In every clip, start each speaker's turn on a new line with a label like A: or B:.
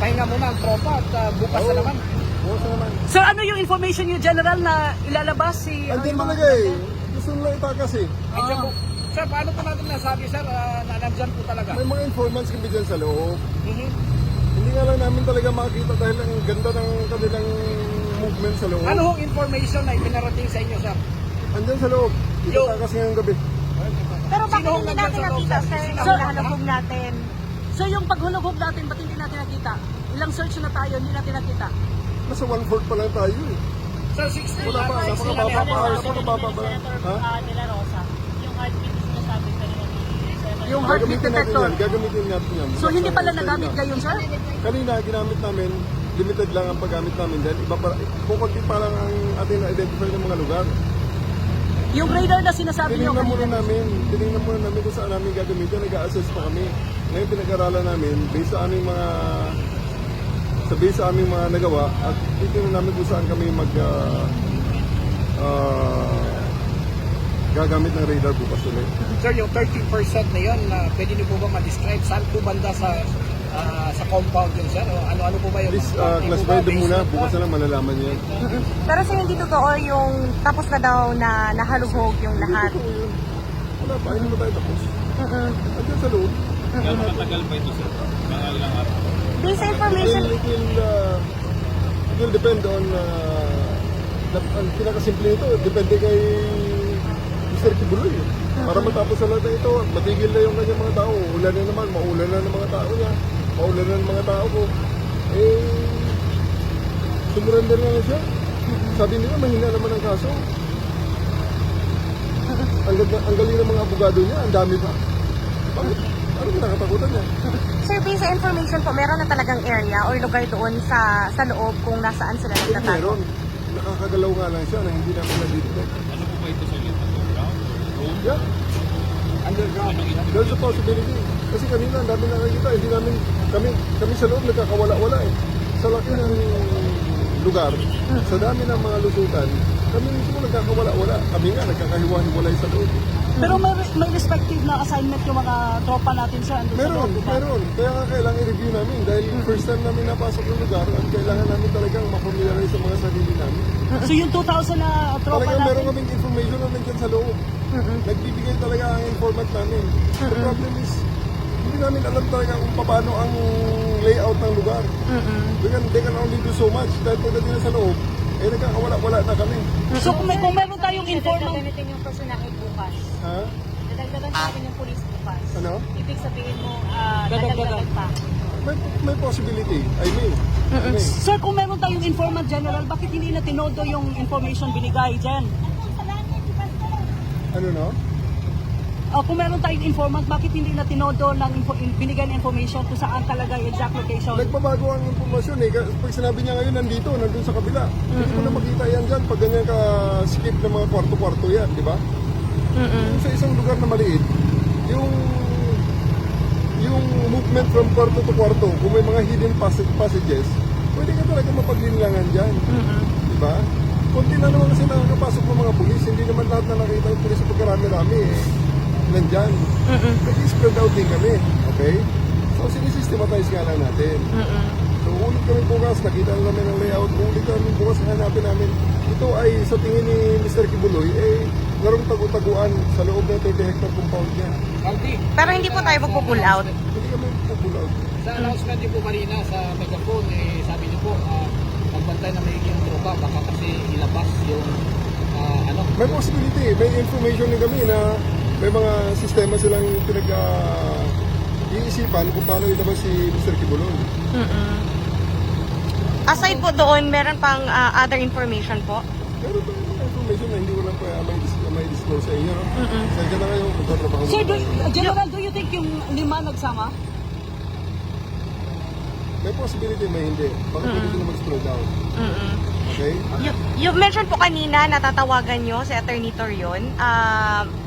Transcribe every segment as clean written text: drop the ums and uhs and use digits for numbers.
A: pahinga muna ang tropa at bukas na naman.
B: Bukas na naman.
C: Sir, ano yung information niyo, General, na ilalabas si...
B: Andyan talaga eh. Gusto nila itakas eh.
A: Nandiyan po. Sir, paano po natin nasabi, sir, na nandyan po talaga?
B: May mga informants kami dyan sa loob.
A: Mhm.
B: Hindi nga lang namin talaga makita dahil ang ganda ng kanilang movement sa loob.
A: Ano hong information na ipinarating sa inyo, sir?
B: Andyan sa loob. Itakas ngayong gabi.
D: Pero bakit
A: Sino ang
D: hindi
A: nandyan
D: natin
A: sa loob,
D: nakita,
A: sir?
D: sir,
A: Sino
D: yung
A: ang
D: nahalugog natin?
C: So yung paghulog natin, ba't hindi natin nakita? Ilang search na tayo, hindi natin nakita.
B: Nasa 1/4 pa lang tayo eh.
A: Sir, 16
B: Wala pa. Napakababa pa. Napakababa pa. Ha?
E: De La Rosa, yung heartbeat is sinasabi kanina ni Senator.
C: Yung heartbeat
B: Gagamitin natin
C: detector.
B: yan. Gagamitin natin yan.
C: So hindi pala nagamit ngayon, sir?
B: Kanina ginamit namin, limited lang ang paggamit namin dahil iba pa, kukunti pa lang ang ating na-identify ng mga lugar.
C: Yung radar na sinasabi niyo
B: Tinignan
C: kanina.
B: muna namin kung saan namin gagamitin. Nag-a-assess pa kami. Ngayon pinag-aralan namin based sa aming mga nagawa at titignan namin kung saan kami gagamit ng radar bukas ulit.
A: Sir, yung 30% na yun, pwede niyo po ba ma-describe saan po banda sa compound yun, sir? O ano-ano po ba yung...
B: Please, classify them muna. Bukas na lang malalaman yan.
D: Pero sir, hindi totoo yung tapos na daw na nahalugog yung lahat.
B: Totoo yun. Wala pa. Hindi ba tayo tapos? Andyan sa loob.
F: Gano'ng matagal pa ito, sir? Mga ilang araw?
D: Based sa information,
B: It will depend on ang pinakasimple nito, depende kay Mr. Kibuloy. Para matapos sa lahat ng ito, matigil na yung kanyang mga tao. Ulan na naman, maulan na ng mga tao niya. Maulan na ng mga tao ko. Sumurrender na siya. Sabi nila, mahina naman ang kaso. Ang galing ng mga abogado niya, ang dami pa. Bakit? Ano kinakatakutan niya?
D: sir, based sa information po, meron na talagang area or lugar doon sa loob kung nasaan sila nagtatago.
B: Meron. Nakakagalaw nga lang siya na hindi namin na-detect.
F: Ano po ba ito, sir? Yung underground? Room?
B: Yeah.
A: Underground.
B: There's a possibility. Kasi kanina, ang dami nakikita. Hindi namin, kami sa loob nagkakawala-wala eh. Sa laki ng lugar, sa dami ng mga lusutan, kami mismo nagkakawala-wala. Kami nga, nagkakahiwa-hiwalay sa loob.
C: Pero may respective na assignment yung mga tropa natin, sir. Andun sa loob, diba?
B: Meron. Kaya nga kailangan i-review namin dahil first time namin napasok ng lugar at kailangan namin talagang mapamiliarize sa mga sarili namin.
C: So yung 2,000 na tropa
B: Talagang meron
C: natin,
B: kaming information na nandyan sa loob. Nagbibigay talaga ang informant namin. The problem is, hindi namin alam talaga kung paano ang layout ng lugar. They can only do so much dahil pagdating na sa loob, nagkakawala-wala na kami.
C: so kung meron tayong informant,
E: Dadagdagan yung personahe bukas.
B: Ha?
E: Dadagdagan natin yung police bukas.
B: Ano?
E: Ibig sabihin mo,
A: Dadagdagan.
E: dadagdagan pa.
B: May possibility. I mean.
C: sir, kung meron tayong informant, General, bakit hindi na tinodo yung information binigay dyan?
B: Ano no?
C: Kung meron tayong informant, bakit hindi na tinodo ng binigay ng information kung saan talaga yung exact location?
B: Nagbabago ang impormasyon eh. Pag sinabi niya ngayon nandito, nandun sa kabila. Hindi mo na makita yan dyan pag ganyan ka-skip ng mga kwarto-kwarto yan, di ba? Yung sa isang lugar na maliit, yung movement from kwarto to kwarto, kung may mga hidden passages, pwede ka talaga mapaglinlangan dyan. Di ba? Kunti na naman kasi nakakapasok ng mga pulis. Hindi naman lahat na nakita yung pulis sa pagkarami-rami eh. Nandyan. Nag-spread out din kami. Okay? So, sinisystematize nga lang natin. So, ulit kami bukas. Nakita na namin ang layout. Ulit kami bukas. Hanapin namin. Ito ay sa tingin ni Mr. Kibuloy, larong tagu-taguan sa loob ng 30 hectare compound niya.
A: Aldi,
D: Pero hindi po tayo magpo-pull out.
B: Hindi kami pull out.
A: sa announcement niyo po kanina sa megaphone, sabi niyo po, magbantay na may yung tropa, baka kasi ilabas yung
B: May possibility. May information din kami na may mga sistema silang iisipan kung paano ilabas si Mr. Kibuloy.
D: Aside po doon, meron pang other information po.
B: Pero ito yung mga information na hindi ko lang pa may disclose sa inyo. No? Saan ka na kayo? Magtatrabaho
C: Sir,
B: na tayo.
C: General, do you think yung 5 nagsama?
B: May possibility, may hindi. Baka pwede ko na mag-spread out. Okay?
D: You mentioned po kanina, natatawagan nyo si Attorney Torion.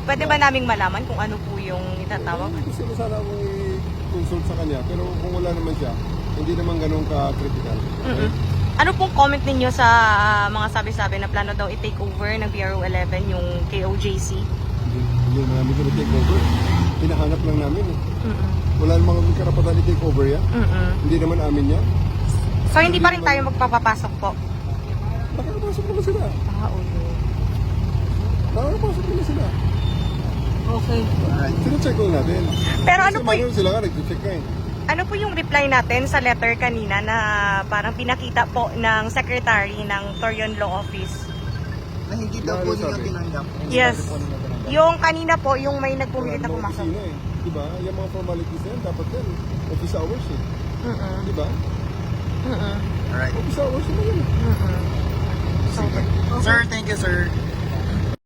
D: Pwede ba naming malaman kung ano po yung itatawag?
B: Gusto ko sana akong i-consult sa kanya. Pero kung wala naman siya, hindi naman ganun ka-critical. Okay?
D: Ano pong comment ninyo sa mga sabi-sabi na plano daw i-take over ng PRO 11 yung KOJC?
B: Hindi namin ko na-take over. Hinahanap lang namin. Wala namang karapatan i-take over yan. Hindi naman amin yan.
D: So hindi pa rin tayo magpapapasok po?
B: Nakakapasok naman sila.
D: Okay.
B: Nakakapasok naman sila.
C: Okay.
B: Sino-check ko natin.
D: Pero ano
B: Kasi
D: po,
B: mayroon sila nga, nag-check ka eh.
D: ano po yung reply natin sa letter kanina na parang pinakita po ng secretary ng Torion Law Office?
G: Na hindi daw po
B: Ano
G: nila
B: sabi?
G: tinanggap.
D: Yes. Yung kanina po, yung may nagpumilit na
B: Wala namang
D: pumasok.
B: opisina eh. Diba? Yung mga formalities na yan, dapat yan. Office hours eh. Diba?
G: Alright.
B: Office hours naman yun.
G: Sir, thank you, sir.